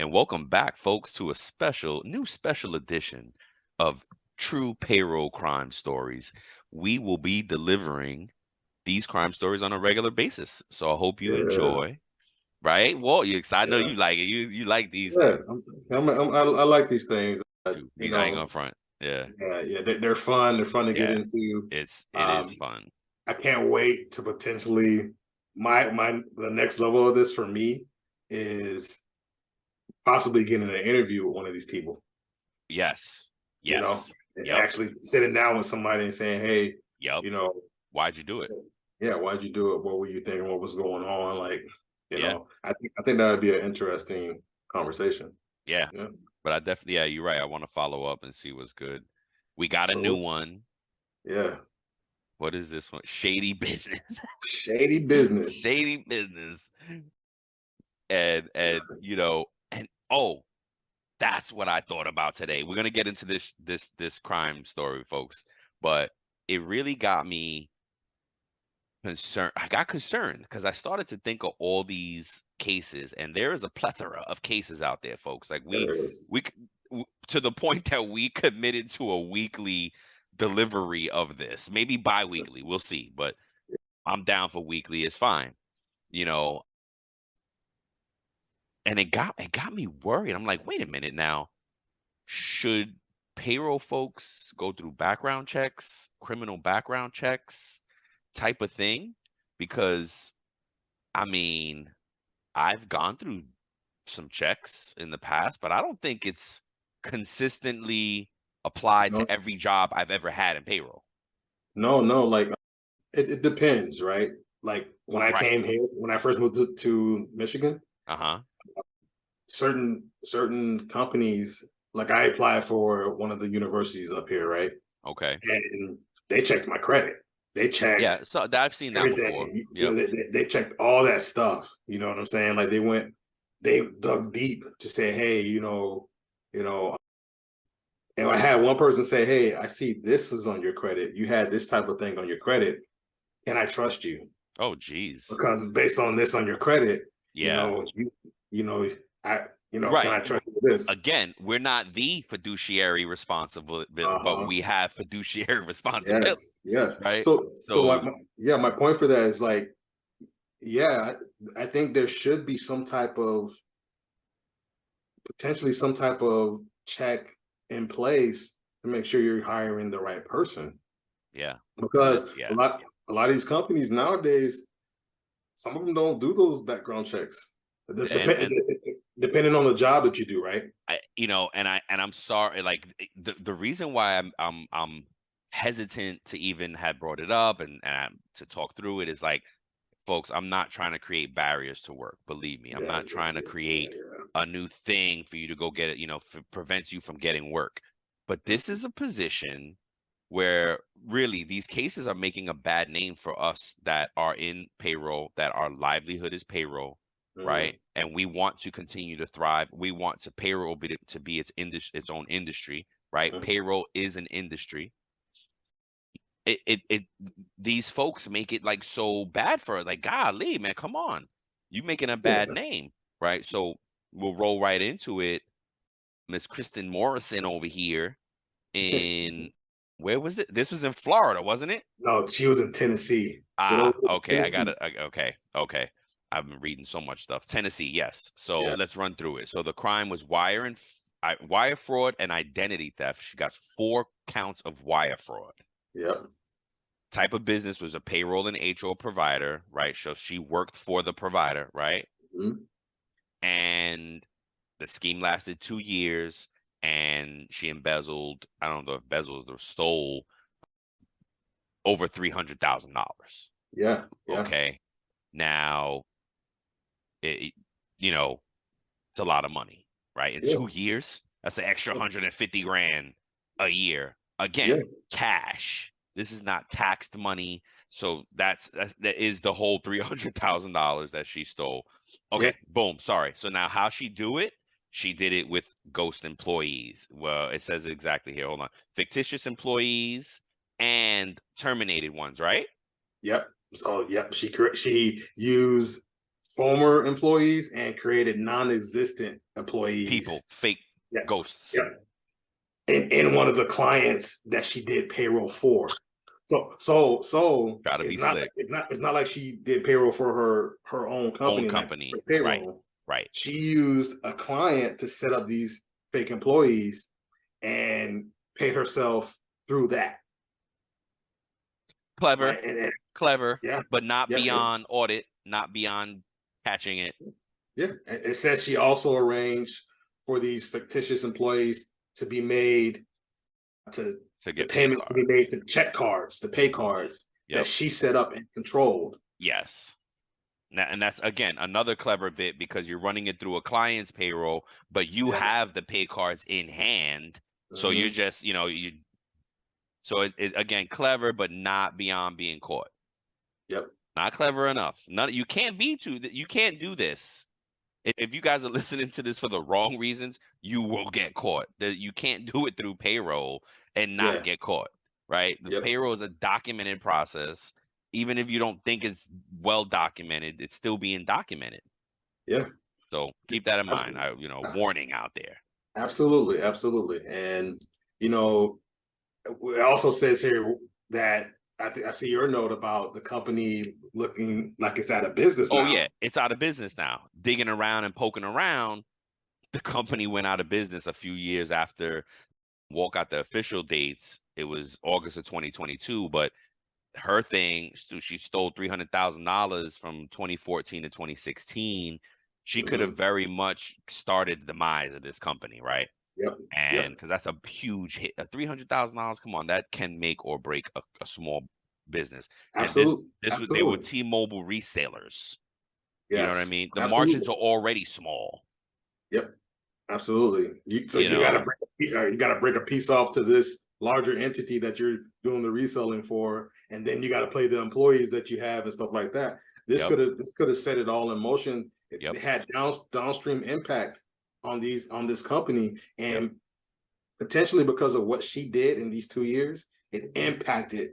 and welcome back, folks, to a new special edition of True Payroll Crime Stories. We will be delivering these crime stories on a regular basis, so I hope you Yeah, enjoy. Right, Walt? You excited? I know yeah, you like it. You like these yeah. things I like these things. too. I ain't gonna front. Yeah, Yeah. They're fun. They're fun to get yeah. into. It is Um, fun. I can't wait to potentially the next level of this for me is possibly getting an interview with one of these people. Yes, You know, yes. and Yep, actually sitting down with somebody and saying, "Hey, yep. you know, Why'd you do it? yeah, why'd you do it? What were you thinking? What was going on?" Yeah, I think that would be an interesting conversation. yeah. Yeah, But I definitely, yeah, you're right. I want to follow up and see what's good. We got a new absolutely. one. Yeah. What is this one? Shady business. Shady business. Shady business. And and oh, that's what I thought about today. We're gonna get into this crime story, folks. But it really got me concerned. I got concerned because I started to think of all these cases, and there is a plethora of cases out there, folks. Like There is. to the point that we committed to a weekly delivery of this, maybe bi-weekly. We'll see, but I'm down for weekly. It's fine, you know. And it got me worried. I'm like, wait a minute now. Should payroll folks go through background checks, criminal background checks type of thing? Because I mean, I've gone through some checks in the past, but I don't think it's consistently applied No, to every job I've ever had in payroll. no. It depends, right? Like when I Right. came here, when I first moved to Michigan, Uh-huh. certain companies, like I applied for one of the universities up here, right? Okay. And they checked my credit. They checked Yeah, so I've seen that before. everything. Yep. They checked all that stuff. You know what I'm saying? Like they dug deep to say, hey, you know, and I had one person say, hey, I see this is on your credit. You had this type of thing on your credit. Can I trust you? Oh, geez. Because based on this on your credit, you Yeah. know, you know, I, can Right. I trust you with this? Again, we're not the fiduciary responsible, but Uh-huh. we have fiduciary responsibility, Yes, yes. right? So So yeah, my point for that is like, yeah, I think there should be some type of potentially some type of check in place to make sure you're hiring the right person. yeah, Because yeah, a lot of these companies nowadays, some of them don't do those background checks. and Depending on the job that you do, right? I'm sorry, like the reason why I'm hesitant to even have brought it up and to talk through it is like, folks, I'm not trying to create barriers to work. Believe me, I'm Yeah, not trying to create yeah. a new thing for you to go get it, prevents you from getting work. But this is a position where really these cases are making a bad name for us that are in payroll, that our livelihood is payroll, Mhm. right? And we want to continue to thrive. We want to payroll to be its own industry, right? Mhm. Payroll is an industry. It these folks make it like so bad for it. Like, golly, man, come on. You making a bad Yeah. name, right? So we'll roll right into it. Miss Kristen Morrison over here in where was it? This was in Florida, wasn't it? No, she was in Tennessee. Good old Okay, I got Tennessee. it. Okay, okay. I've been reading so much stuff. Tennessee, yes. So Yes. let's run through it. So the crime was wire fraud and identity theft. She got 4 counts of wire fraud. Yep. Type of business was a payroll and HR provider, right? So she worked for the provider, right? Mhm. And the scheme lasted 2 years, and she embezzled, I don't know if embezzled or stole over $300,000. Yeah. Yeah. Okay. Now, it, you know, it's a lot of money, right? In Yeah. 2 years, that's an extra 150 grand a year. Yeah. Again, cash. This is not taxed money. So that is the whole $300,000 that she stole. Yeah. Okay, boom. Sorry. So now how she do it? She did it with ghost employees. Well, it says it exactly here. Hold on. Fictitious employees and terminated ones, right? Yep. So yep, she used former employees and created non-existent employees. People, fake Yeah, ghosts. yeah. In one of the clients that she did payroll for. So Gotta be slick. it's not like she did payroll for her own Own company, like company. Right. payroll. Right. She used a client to set up these fake employees and paid herself through that. Clever, Right. And clever, yeah, but not yeah, beyond audit, not beyond catching it. yeah. It says she also arranged for these fictitious employees to be made to To the get pay payments to be made cards. to check cards, the pay cards that Yep. she set up and controlled. Yes. And that's again another clever bit because you're running it through a client's payroll, but you Yes. have the pay cards in hand. So you're Mm-hmm. just, you so it again clever, but not beyond being caught. Yep. Not clever enough. None you can't be too you can't do this. If you guys are listening to this for the wrong reasons, you will get caught. You can't do it through payroll and not Yeah. get caught, right? The Yep. payroll is a documented process. Even if you don't think it's well documented, it's still being documented. Yeah. So keep that in mind. Absolutely. Warning out there. Absolutely. Absolutely. And you know, it also says here that I see your note about the company looking like it's out of business Oh now. yeah, it's out of business now. Digging around and poking around, the company went out of business a few years after Walt got the official dates. It was August of 2022, but her thing, so she stole $300,000 from 2014 to 2016. She could have Mm-hmm. very much started the demise of this company, right? Yep. And Yep. because that's a huge hit, $300,000, come on, that can make or break a small business. And Absolutely. they were Absolutely. T-Mobile resellers. You know what I Yes. mean? The Absolutely. margins are already small. Yep. Absolutely. So You know, you got to break a piece off to this larger entity that you're doing the reselling for, and then you got to pay the employees that you have and stuff like that. yep, This could have set it all in motion. yep, It had downstream impact on this company, yep. and potentially because of what she did in these 2 years, it impacted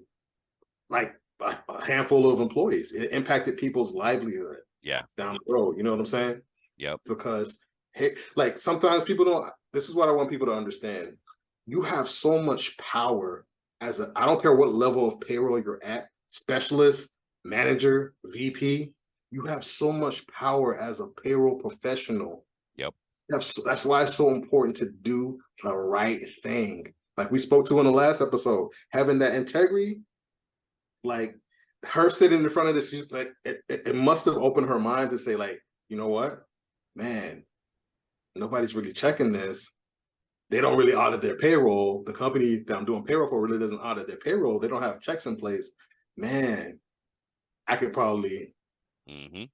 like a handful of employees. It impacted people's livelihood Yeah, down the road. You know what I'm saying? yep. Because hey, like sometimes people don't. This is what I want people to understand. You have so much power as a. I don't care what level of payroll you're at, specialist, manager, VP. You have so much power as a payroll professional. Yep. That's why it's so important to do the right thing. Like we spoke to in the last episode, having that integrity, like her sitting in front of this, she's like, it must have opened her mind to say, like, you know what, man, nobody's really checking this. They don't really audit their payroll. The company that I'm doing payroll for really doesn't audit their payroll. They don't have checks in place. Man, I could probably Mm-hmm.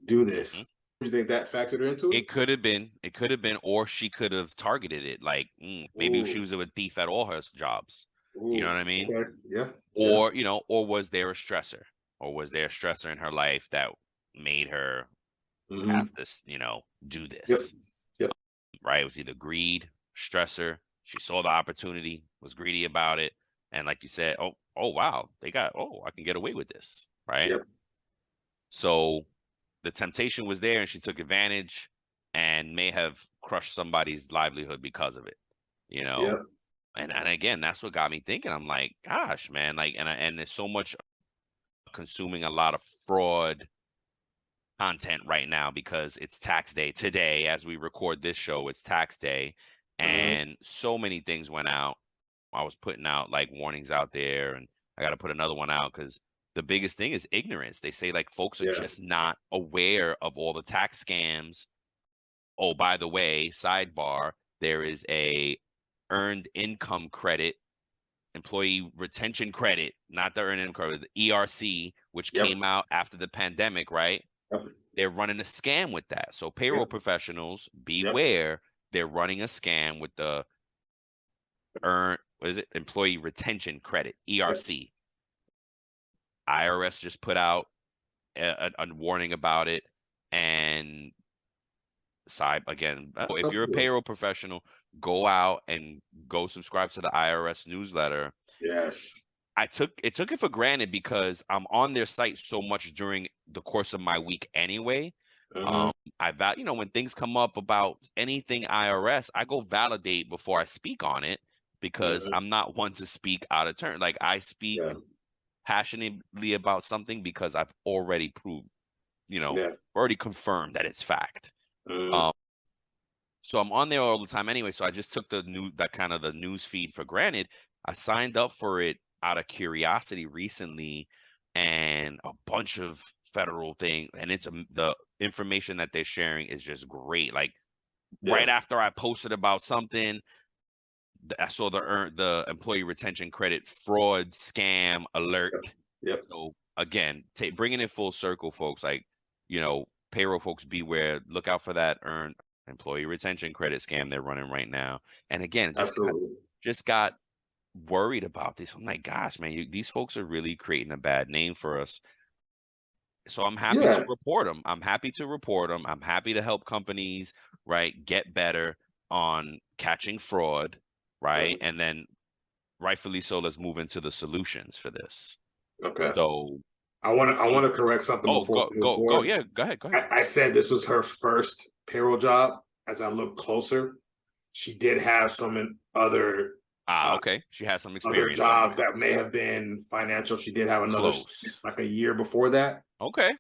do Mm-hmm. this. Do you think that factored into it? It could have been. It could have been, or she could have targeted it. Like maybe she Ooh, was a thief at all her jobs. You know what ooh, I mean? okay, yeah, yeah. Or or was there a stressor? Or was there a stressor in her life that made her have Mm-hmm. to, do Yep, this? yep, Right? It was either greed, stressor. She saw the opportunity, was greedy about it, and like you said, oh wow, I can get away with this, right? yep, So the temptation was there, and she took advantage, and may have crushed somebody's livelihood because of it. You know, yep. and again, that's what got me thinking. I'm like, gosh, man, like, and there's so much consuming a lot of fraud content right now because it's tax day today. As we record this show, it's tax day, Uh-huh. and so many things went out. I was putting out like warnings out there, and I got to put another one out because the biggest thing is ignorance. They say like folks are Yeah, just not aware of all the tax scams. Oh, by the way, sidebar, there is a earned income credit, employee retention credit, not the earned income credit, the ERC, which yep, came out after the pandemic, right? yep, They're running a scam with that. So payroll yep, professionals, yep, beware. They're running a scam with the what is it? Employee retention credit, yep. ERC. IRS just put out a warning about it. And side again, if you're a Absolutely. payroll professional, go out and go subscribe to the IRS newsletter. Yes. I took it for granted because I'm on their site so much during the course of my week anyway. Mhm. When things come up about anything IRS, I go validate before I speak on it because Mhm. I'm not one to speak out of turn. Like I speak Yeah. passionately about something because I've already proved, Yeah. already confirmed that it's fact. Mhm. Um, so I'm on there all the time anyway. So I just took that kind of the news feed for granted. I signed up for it out of curiosity recently, and a bunch of federal thing, and the information that they're sharing is just great. Like Yeah. right after I posted about something, I saw the employee retention credit fraud scam alert. Yep. Yep. So again, bringing it full circle, folks. Like payroll folks, beware. Look out for that earned employee retention credit scam they're running right now. And again, Absolutely. just got worried about this. I'm like, gosh, man, these folks are really creating a bad name for us. So I'm happy to Yeah. report them. I'm happy to report them. I'm happy to help companies, right, get better on catching fraud, right? Mhm. And then rightfully so, let's move into the solutions for this. Okay. So, I want to correct something oh, before go, we move go, go. forward. Yeah, go ahead, go ahead. I said this was her first payroll job. As I look closer, she did have some Ah, uh, okay. She has some other experience jobs somewhere. that may have been financial. She did have another Close. like a year before that Okay.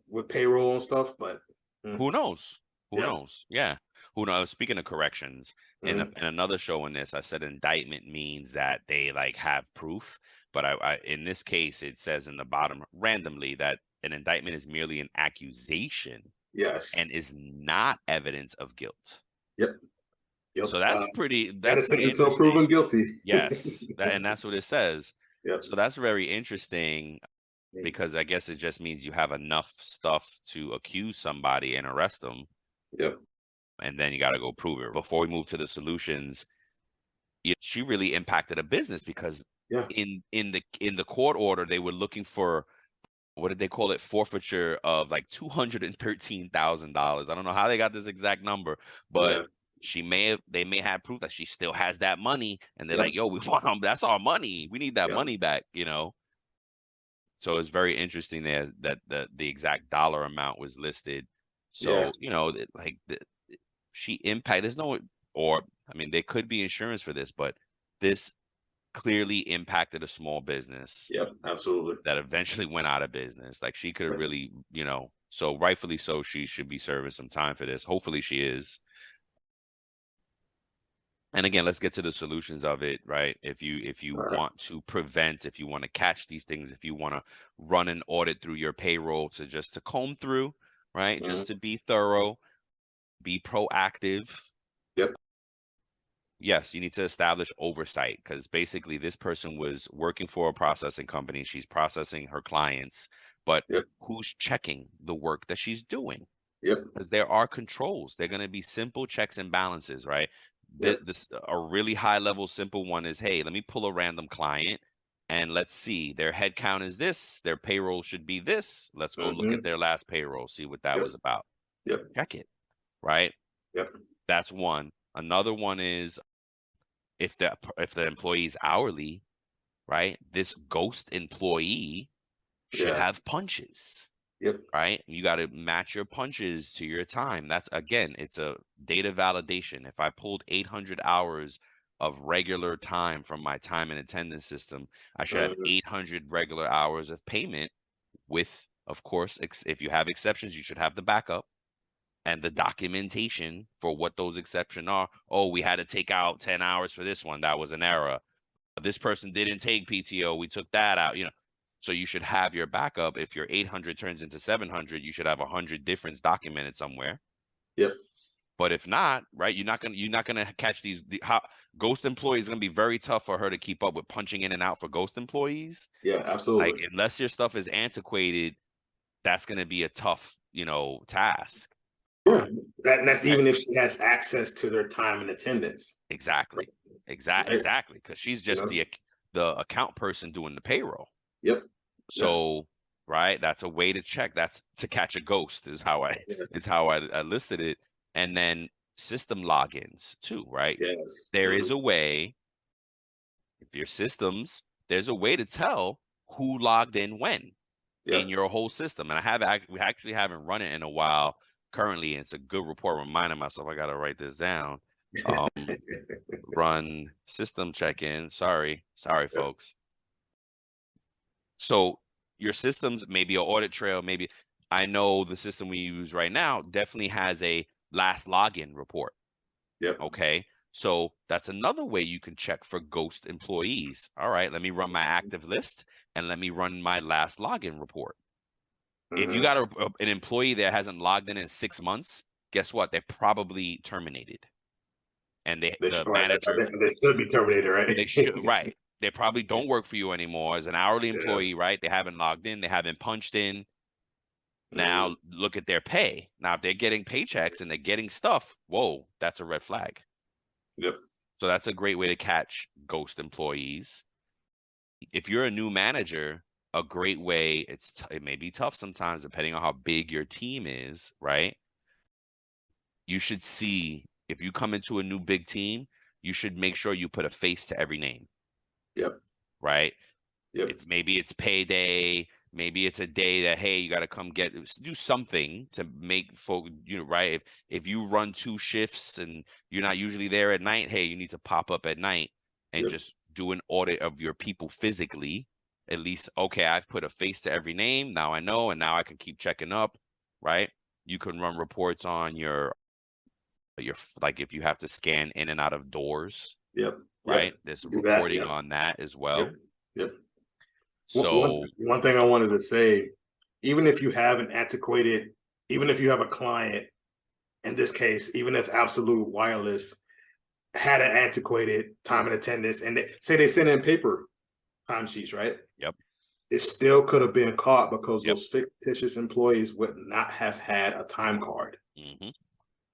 with payroll and stuff, but Who knows? Who yeah. knows? Yeah. Who knows? Speaking of corrections, Mhm. in another show in this, I said indictment means that they like have proof, but in this case, it says in the bottom randomly that an indictment is merely an accusation Yes. and is not evidence of guilt. Yep. Yep. So that's pretty Innocent until proven interesting. guilty. Yes, and that's what it says. Yep. So that's very interesting because I guess it just means you have enough stuff to accuse somebody and arrest them, Yep. and then you got to go prove it. Before we move to the solutions, she really impacted a business because Yeah. in the court order they were looking for, what did they call it, forfeiture of like $213,000. I don't know how they got this exact number, but Yeah. they may have proof that she still has that money, and they're Yep. like, yo, we want that's our money, we need that Yep. money back. So it's very interesting there that the exact dollar amount was listed. Yeah. So she impact. There's no, or I mean, there could be insurance for this, but this clearly impacted a small business Yep. Absolutely. that eventually went out of business. Like she could have Right. really. So rightfully so, she should be serving some time for this. Hopefully she is. And again, let's get to the solutions of it, right? If you All right. want to prevent, if you want to catch these things, if you want to run an audit through your payroll to comb through, right? Mhm. Just to be thorough, be proactive. Yep. Yes, you need to establish oversight because basically this person was working for a processing company. She's processing her clients, but Yep. who's checking the work that she's doing? Yep. Because there are controls. They're going to be simple checks and balances, right? Yep. This a really high level simple one is, hey, let me pull a random client and let's see, their head count is this, their payroll should be this. Let's go look at Mhm. their last payroll, see what that Yep. was about. Yep. Check it, right? Yep. That's one. Another one is if the employee's hourly, right? This ghost employee should Yeah. have punches, Yep. right? You got to match your punches to your time. That's again, it's a data validation. If I pulled 800 hours of regular time from my time and attendance system, I should have Mhm. 800 regular hours of payment with, of course, if you have exceptions, you should have the backup and the documentation for what those exceptions are. Oh, we had to take out 10 hours for this one. That was an error. This person didn't take PTO. We took that out. So you should have your backup. If your 800 turns into 700, you should have 100 difference documented somewhere. Yep. But if not, right, you're not gonna catch ghost employees. Gonna be very tough for her to keep up with punching in and out for ghost employees. Yeah. Like Absolutely. unless your stuff is antiquated, that's gonna be a tough, task. Yeah. That's Right. even if she has access to their time and attendance. Exactly. Right. Exactly. Because she's You just know. the account person doing the payroll. Yep. Yeah. So, right, that's a way to check. That's to catch a ghost is how I Yeah. is how I listed it. And then system logins too, right? Yes. There Mhm. is a way if your systems there's a way to tell who logged in when in your whole system. And we actually haven't run it in a while currently. And it's a good report. Reminding myself, I got to write this down. Run system check-in. Sorry, folks. So your systems, maybe an audit trail, maybe I know the system we use right now definitely has a last login report. Yep. Okay. So that's another way you can check for ghost employees. All right, let me run my active list and let me run my last login report. If you got an employee that hasn't logged in 6 months, guess what? They're probably terminated. And the manager, they should be terminated, right? they should, right. They probably don't work for you anymore as an hourly employee, right? They haven't logged in, they haven't punched in. Now look at their pay. Now, if they're getting paychecks and they're getting stuff, whoa, that's a red flag. Yep. So that's a great way to catch ghost employees. If you're a new manager, a great way, it may be tough sometimes depending on how big your team is, right? You should see, if you come into a new big team, you should make sure you put a face to every name. Yep. Right? Yep. If maybe it's payday, maybe it's a day that, hey, you got to come do something to make folk, right? If you run 2 shifts and you're not usually there at night, hey, you need to pop up at night and just do an audit of your people physically. At least, okay, I've put a face to every name. Now I know, and now I can keep checking up, right? You can run reports on your like if you have to scan in and out of doors. Yep. Right. Yep. There's reporting on that as well. Yep. So one thing I wanted to say, even if you have even if you have a client, in this case, even if Absolute Wireless had an antiquated time and attendance, and they send in paper timesheets, right? Yep. It still could have been caught because those fictitious employees would not have had a time card.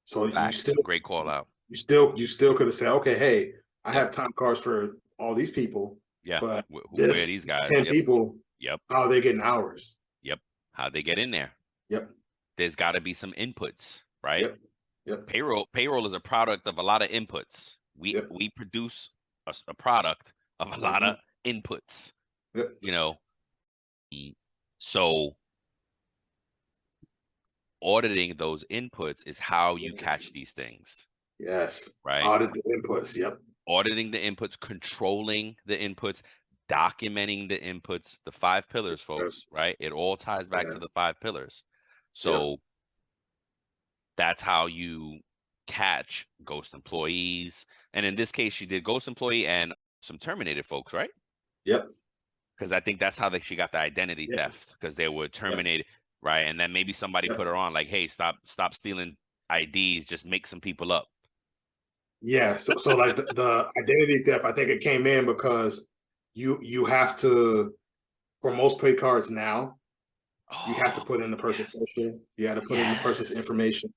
So you still, great call out. You still could have said, okay, hey, I have time cards for all these people. Yeah. But where are these guys? 10 people. Yep. How are they getting hours? Yep. How'd they get in there? Yep. There's got to be some inputs, right? Yep. Payroll is a product of a lot of inputs. We produce a product of a lot of inputs. Yep. So auditing those inputs is how you catch these things. Yes. Right. Audit the inputs. Yep. Auditing the inputs, controlling the inputs, documenting the inputs, the 5 pillars, folks, right? It all ties back to the 5 pillars. So that's how you catch ghost employees. And in this case, she did ghost employee and some terminated folks, right? Yep. Because I think that's how she got the identity theft, because they were terminated, right? And then maybe somebody put her on like, hey, stop stealing IDs, just make some people up. Yeah, so like the identity theft, I think it came in because you have to, for most pay cards now, you have to put in the person's social, you have to put in the person's information,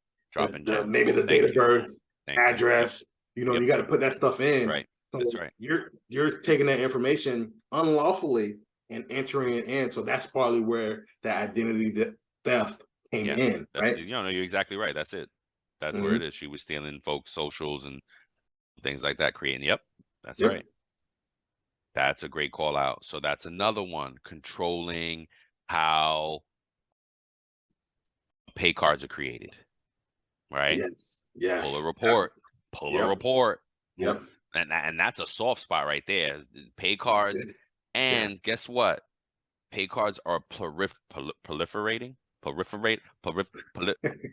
maybe the date of birth, address, you got to put that stuff in. That's right. You're taking that information unlawfully and entering it in. So that's probably where the identity theft came in, right? You're exactly right. That's it. That's where it is. She was stealing folks' socials and things like that, creating. Yep, that's right. That's a great call out. So that's another one, controlling how pay cards are created. Right? Yes. Pull a report. Pull a report. Yep. And that's a soft spot right there. Pay cards. And guess what? Pay cards are proliferating.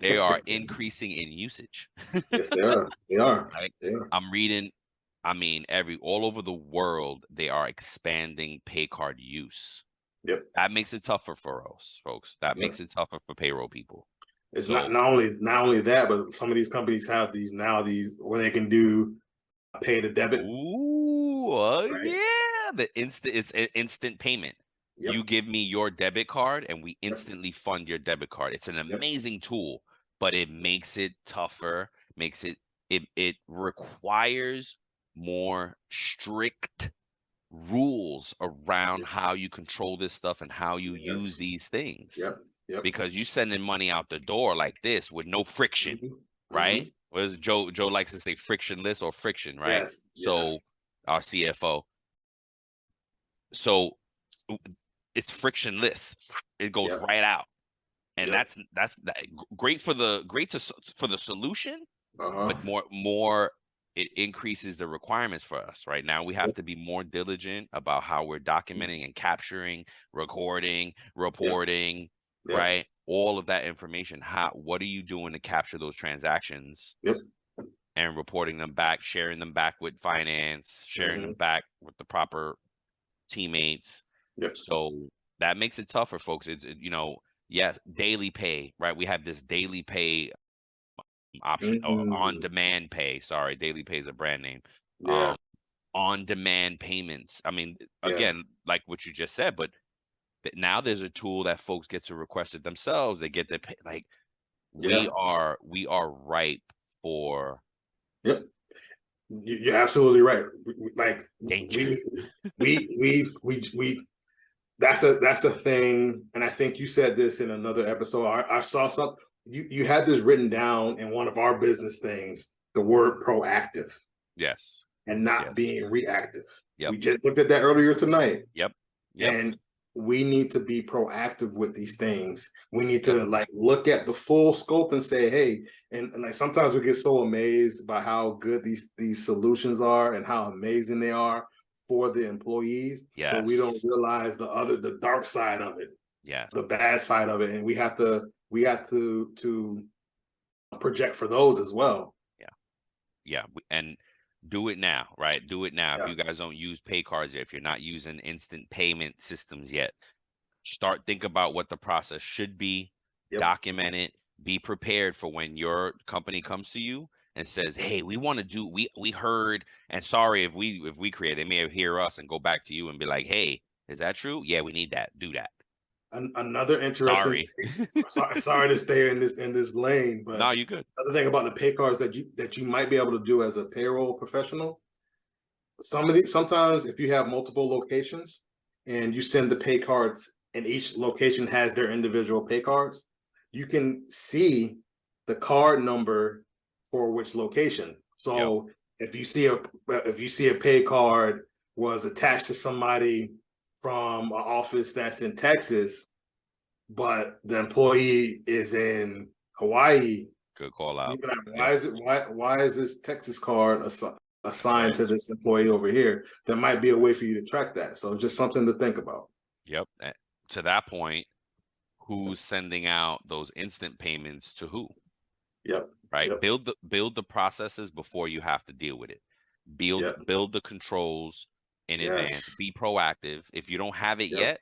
They are increasing in usage. Yes, they are. They are. Right? I'm reading, all over the world, they are expanding pay card use. Yep. That makes it tougher for us, folks. That makes it tougher for payroll people. It's not only that, but some of these companies have these where they can do pay to debit. Ooh, yeah. It's an instant payment. Yep. You give me your debit card and we instantly fund your debit card. It's an amazing tool, but it makes it tougher, it requires more strict rules around how you control this stuff and how you use these things. Yep. Because you sending money out the door like this with no friction, right? What is Joe likes to say, frictionless or friction, right? So our CFO. So it's frictionless. It goes Yep. right out. And Yep. that's great for the solution, Uh-huh. but more it increases the requirements for us. Right now, we have Yep. to be more diligent about how we're documenting and capturing, recording, Yep. reporting, Yep. right? All of that information. What are you doing to capture those transactions Yep. and reporting them back, sharing them back with finance, sharing them Hmm. back with the proper teammates. Yep. So that makes it tougher, folks. Yeah, daily pay, right? We have this daily pay option, or on Hmm. demand pay. Sorry, daily pay is a brand name. Yeah. Um, on demand payments. I mean, Yeah. again, like what you just said, but now there's a tool that folks get to request it themselves. They get the pay, like Yeah. we are ripe for Yep. You're absolutely right. Like danger. we that's a thing, and I think you said this in another episode. I saw some. You had this written down in one of our business things. The word proactive Yes. and not Yes. being reactive. Yep. We just looked at that earlier tonight. Yep. Yep. And we need to be proactive with these things. We need Yep. to like look at the full scope and say, hey, and like sometimes we get so amazed by how good these solutions are and how amazing they are for the employees, but we don't Yes. realize the dark side of it, Yes. the bad side of it, and we have to project for those as well. Yeah. Yeah. And do it now, right? Do it now. If Yeah. you guys don't use pay cards yet, if you're not using instant payment systems yet, think about what the process should be, Yep. document it, be prepared for when your company comes to you and says, "Hey, we want to do we heard, and sorry if we create, they may hear us and go back to you and be like, "Hey, is that true? Yeah, we need that. Do that." Another interesting Sorry. thing, sorry to stay in this lane, but No, you good. another thing about the pay cards that you might be able to do as a payroll professional, sometimes if you have multiple locations and you send the pay cards and each location has their individual pay cards, you can see the card number for which location. Yep. So if you see a pay card was attached to somebody from an office that's in Texas, but the employee is in Hawaii, Good call out. you're like, Yep. why is this Texas card That's assigned right. to this employee over here? There might be a way for you to track that. So just something to think about. Yep. To that point, who's sending out those instant payments to who? Yep. Right? Yep. Build the processes before you have to deal with it. Yep. Build the controls in advance. Yes. Be proactive. If you don't have it Yep. yet,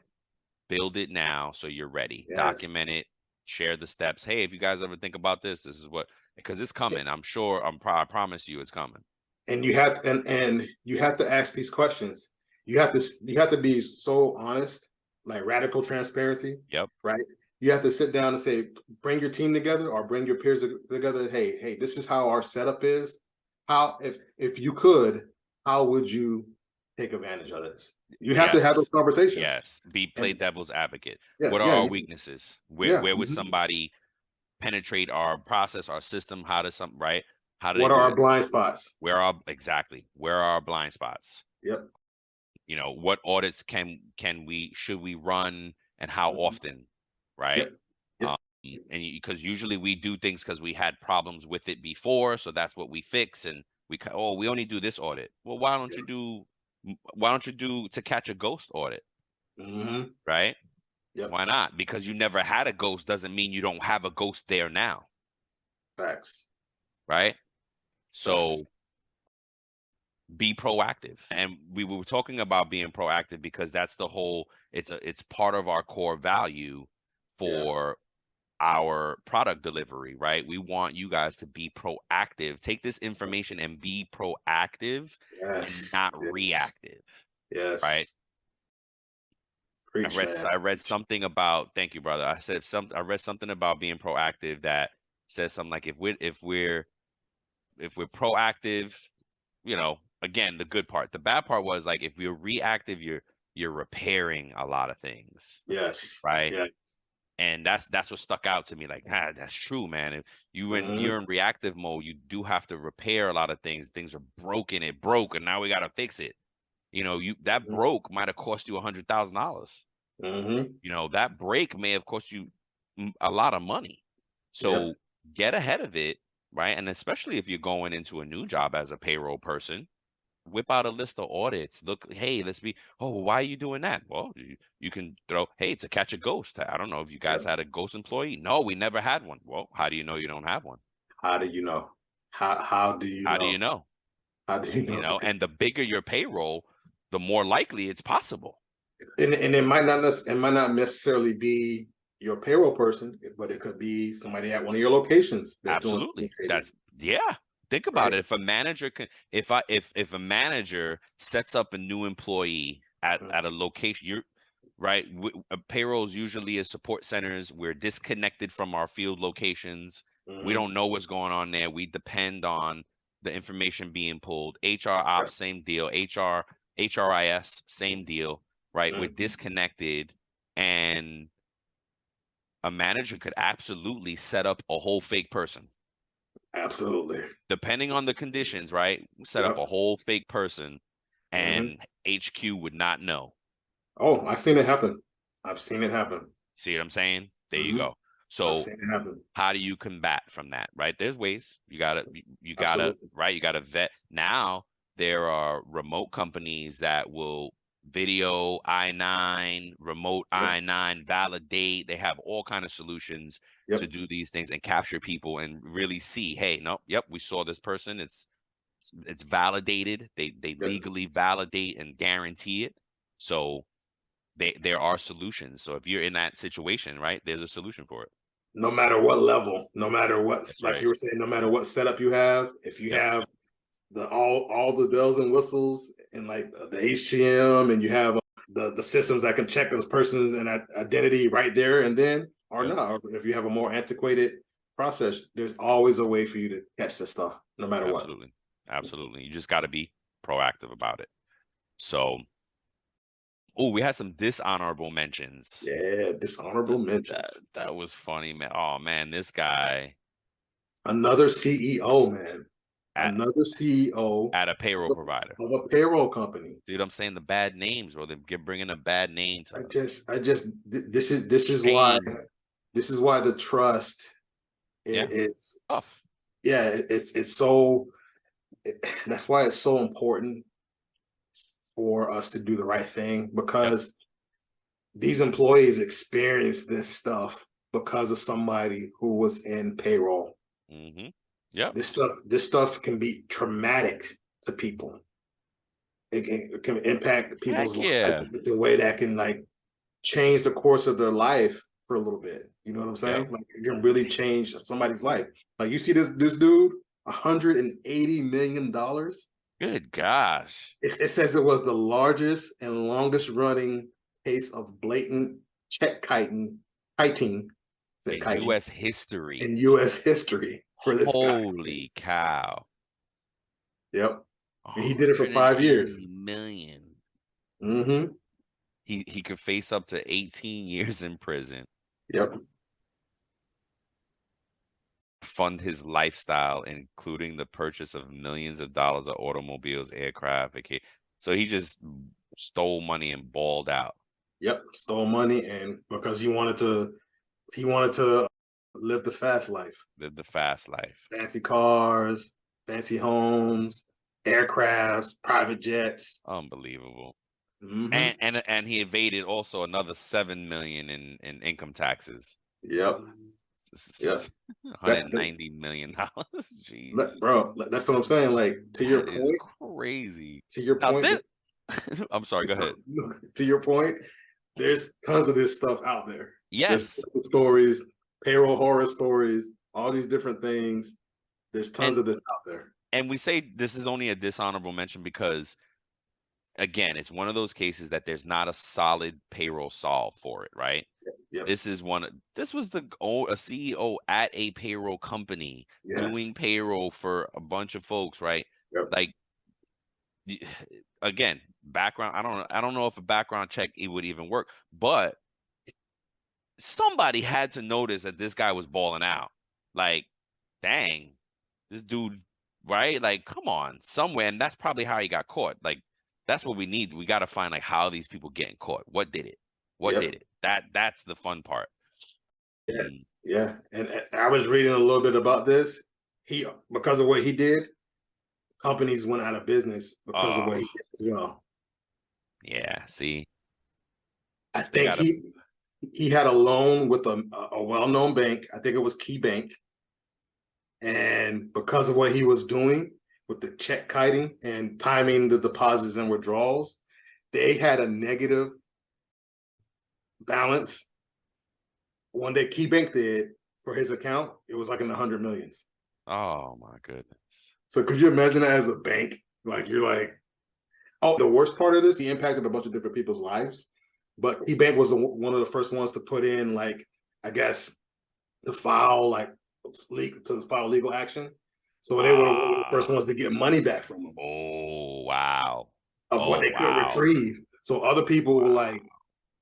build it now so you're ready. Yes. Document it. Share the steps. Hey, if you guys ever think about this is what, because it's coming. Yes. I'm sure. I promise you, it's coming. And you have to ask these questions. You have to be so honest, like radical transparency, Yep. right? You have to sit down and say, bring your team together or bring your peers together. Hey, this is how our setup is. How if you could, how would you take advantage of this? You have to have those Yes. conversations. Yes. Play And devil's advocate. yeah, What are yeah, our yeah, weaknesses? Where yeah. where would Mhm. somebody penetrate our process, our system? How does some right? How do they What are do our it? blind spots? Where are our blind spots? Yep. What audits should we run, and how Mhm. often, right? Yep. um Yep. and because usually we do things because we had problems with it before, so that's what we fix. And we only do this audit. Well, why don't you do to catch a ghost audit, Hmm. right? Yep. Why not? Because you never had a ghost doesn't mean you don't have a ghost there now, Facts. right? Facts. So be proactive. And we were talking about being proactive because that's the whole, it's part of our core value Yeah. for our product delivery, right? We want you guys to be proactive. Take this information and be proactive and Yes. not Yes. reactive, right? Yes. Preach, man. I read something about, thank you, brother. I read something about being proactive that says something like if we're proactive, again, the good part. The bad part was like if you're reactive, you're repairing a lot of things, Yes. right? Yeah. And that's what stuck out to me. Like, that's true, man. If Hmm. you're in reactive mode, you do have to repair a lot of things. Things are broken. It broke, and now we gotta fix it. You know, that broke might have cost you $100,000. Mm-hmm. You know, that break may have cost you a lot of money. Yep. So get ahead of it, right? And especially if you're going into a new job as a payroll person, whip out a list of audits. Look, hey, let's be, oh, why are you doing that? Well, you can throw, hey, it's a catch a ghost. I don't know if you guys Yep. had a ghost employee. No, we never had one. Well, how do you know you don't have one? How do you know? How do you How do know? you know? How do you You know? know, and the bigger your payroll, the more likely it's possible. And it might not it might not necessarily be your payroll person, but it could be somebody at one of your locations that's doing something Absolutely. shady, That's yeah. Think about right? it. If a manager can if a manager sets up a new employee at a location, you're right. Payrolls usually is support centers. We're disconnected from our field locations. We Mm-hmm. don't know what's going on there. We depend on the information being pulled. HR Yep. ops, same deal. HRIS, same deal. Right. We're Mm-hmm. disconnected, and a manager could absolutely set up a whole fake person Absolutely. depending on the conditions, right? Set up Yep. a whole fake person Mm-hmm. and HQ would not know. Oh, I've seen it happen. I've seen it happen. See what I'm saying? There you Mm-hmm. go. I've So seen it happen. how do you combat from that, right? There's ways. You gotta, Absolutely. right? You gotta vet. Now there are remote companies that will video I-9, remote Yep. I-9 validate. They have all kind of solutions to Yep. do these things and capture people and really see, hey, no, yep, we saw this person. It's validated. They Yep. legally validate and guarantee it. So there are solutions. So if you're in that situation, right, there's a solution for it. No matter what level, no matter what's That's like right. you were saying, no matter what setup you have, if you Yep. have the all the bells and whistles and like the HCM and you have the systems that can check those persons and identity right there and then or Yep. not. Or if you have a more antiquated process, there's always a way for you to catch this stuff, no matter what. Absolutely. Absolutely. You just got to be proactive about it. So, oh, we had some dishonorable mentions. Yeah, dishonorable That mentions. that was funny, man. Oh man, this guy Another CEO, man. at Another CEO at a payroll provider. of a payroll company. Dude, I'm saying the bad names, bro. They're bringing a bad name to us. This is why Shame. the trust Yeah. it's Tough. yeah it's so that's why it's so important for us to do the right thing Yep. because these employees experience this stuff because of somebody who was in payroll. Mm-hmm. Yep. This stuff can be traumatic to people. It can impact people's Heck lives yeah. in a way that can like change the course of their life for a little bit. You know what I'm Yep. saying? Like it can really change somebody's life. Like you see this dude, $180 million. Good gosh. It says it was the largest and longest running case of blatant check kiting, say In kiting US history. in U.S. history for this guy. Holy cow. Yep, and he did it for 5 years. 180 million. Mm-hmm. He could face up to 18 years in prison, Yep. fund his lifestyle, including the purchase of millions of dollars of automobiles, aircraft, so he just stole money and balled out. Yep. Stole money and because he wanted to live the fast life. Lived the fast life. Fancy cars, fancy homes, aircrafts, private jets. Unbelievable. Mm-hmm. And he evaded also another 7 million in income taxes. Yep. Yep. That, that, 190 million dollars. Jeez. bro, that's what I'm saying. Like to your That is point, crazy. to your Now point, this I'm sorry, go ahead. to your point, there's tons of this stuff out there. There's Yes. stories, payroll horror stories, all these different things. There's tons And of this out there. and we say this is only a dishonorable mention because again, it's one of those cases that there's not a solid payroll solve for it, right? Yep. This was a CEO at a payroll company Yes. doing payroll for a bunch of folks, right? Yep. Like again, background, I don't know if a background check it would even work, but somebody had to notice that this guy was balling out. Like, dang, this dude, right? Like, come on, somewhere, and that's probably how he got caught. Like, That's what we need. We got to find like how these people getting caught. What did it? What Yep. did it? That's the fun part. Yeah. Yeah. And I was reading a little bit about this. He, because of what he did, companies went out of business because of Oh, what he did as well. yeah. See, I they think got to. he had a loan with a well-known bank. I think it was Key Bank. And because of what he was doing with the check kiting and timing the deposits and withdrawals, they had a negative balance. One day Key Bank did for his account, it was like in the 100 millions. Oh my goodness. So could you imagine that as a bank? Like you're like, oh, the worst part of this, he impacted a bunch of different people's lives. But Key Bank was one of the first ones to put in, like, I guess, to file legal action. So they were one of the first Ah. ones to get money back from him Oh wow. of what Oh they couldn't wow. retrieve. So other people were Wow. like,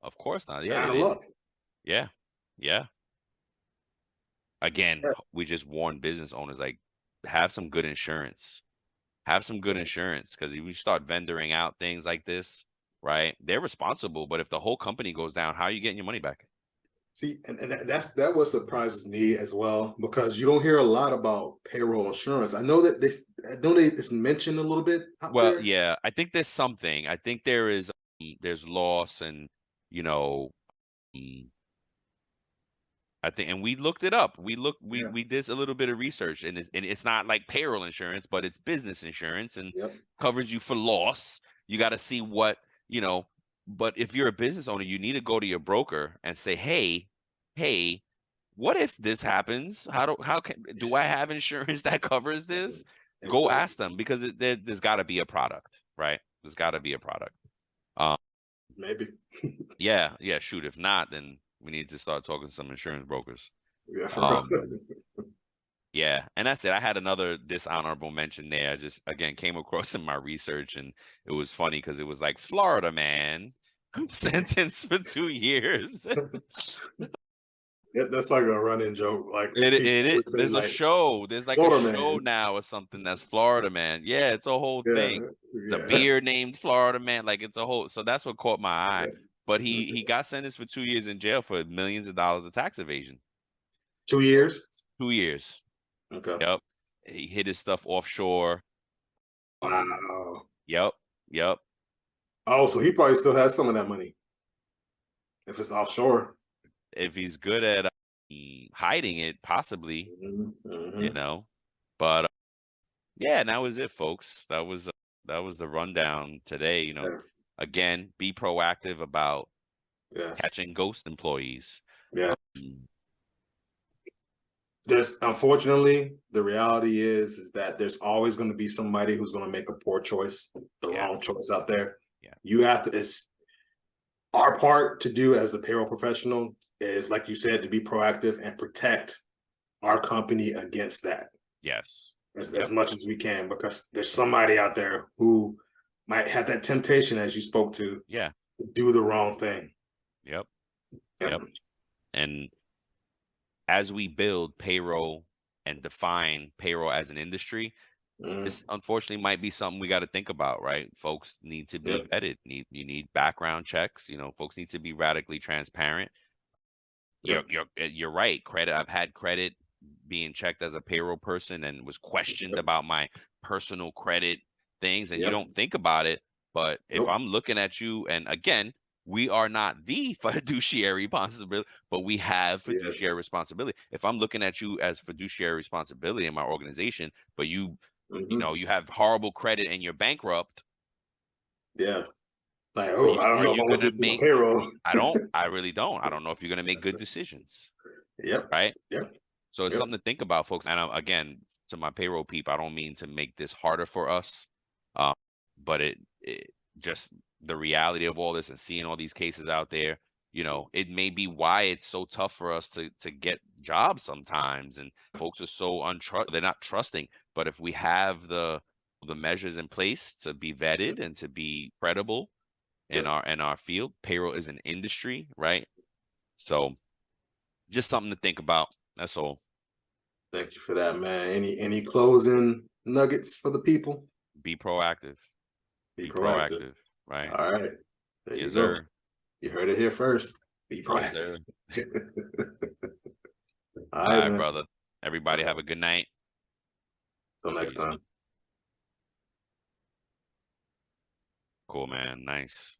Of course not. Yeah, they out of didn't. luck. Yeah. Yeah. Again, Yeah. we just warn business owners like have some good insurance. Have some good insurance because if you start vendoring out things like this, right? They're responsible, but if the whole company goes down, how are you getting your money back? See, and that what surprises me as well, because you don't hear a lot about payroll insurance. I know that it's mentioned a little bit out Well, there. yeah, I think there's something. I think there's loss and you know, mm, I think, and we looked it up. Yeah. We did a little bit of research, and it's not like payroll insurance, but it's business insurance and Yep. covers you for loss. You got to see what you know. But if you're a business owner, you need to go to your broker and say, hey, what if this happens? How can do I have insurance that covers this? Go Exactly. ask them because there's got to be a product, right? There's got to be a product. Um, Maybe. yeah, yeah. Shoot, if not, then we need to start talking to some insurance brokers. Yeah, for real. Um, yeah, and that's it. I had another dishonorable mention there. I just again came across in my research, and it was funny because it was like Florida man sentenced for 2 years. That's like a running joke. Like people It would say, there's a like, show. There's like a Florida show man. now or something that's Florida man. Yeah, it's a whole Yeah, thing. It's a yeah, beer named Florida man. Like it's a whole. So that's what caught my eye. yeah. But he got sentenced for 2 years in jail for millions of dollars of tax evasion. 2 years. 2 years. Okay. Yep. He hid his stuff offshore. Um. Wow. Yep. Yep. Oh, so he probably still has some of that money if it's offshore. If he's good at hiding it, possibly, you Mm-hmm. know. But yeah, and that was it, folks. That was the rundown today. You know, Yeah. again, be proactive about Yes. catching ghost employees. Yeah. Mm, There's, unfortunately, the reality is that there's always going to be somebody who's going to make a poor choice, the yeah, wrong choice out there. yeah, You have to. It's our part to do as a payroll professional is, like you said, to be proactive and protect our company against that yes, as yep, much as we can, because there's somebody out there who might have that temptation, as you spoke to yeah, do the wrong thing. yep, Yep. yep. And as we build payroll and define payroll as an industry, Mm, this unfortunately might be something we got to think about, right? Folks need to be yep. vetted. You need background checks. You know, folks need to be radically transparent. Yep. You're right. Credit. I've had credit being checked as a payroll person and was questioned Yep. about my personal credit things, and you Yep. don't think about it. But if Nope. I'm looking at you, and again, we are not the fiduciary responsibility, but we have Yes. fiduciary responsibility. If I'm looking at you as fiduciary responsibility in my organization, but you Hmm. know, you have horrible credit and you're bankrupt, Yeah. Like, oh, I don't are know if I you want gonna to do my make payroll. I really don't. I don't know if you're gonna make good decisions, Yep. right? Yep. So it's Yep. something to think about, folks. And again, to my payroll people, I don't mean to make this harder for us, um, but it just the reality of all this and seeing all these cases out there, you know, it may be why it's so tough for us to get jobs sometimes, and folks are so they're not trusting. But if we have the measures in place to be vetted and to be credible Yep. in our field, payroll is an industry, right? So just something to think about. That's all. Thank you for that, man. Any closing nuggets for the people? Be proactive. Be Be proactive. proactive, right? All right. There you Yes, go. sir. You heard it here first. Be Yes, proactive. sir. All All right, right, man. brother. Everybody have a good night. Till next Peace. time. Cool, man. Nice.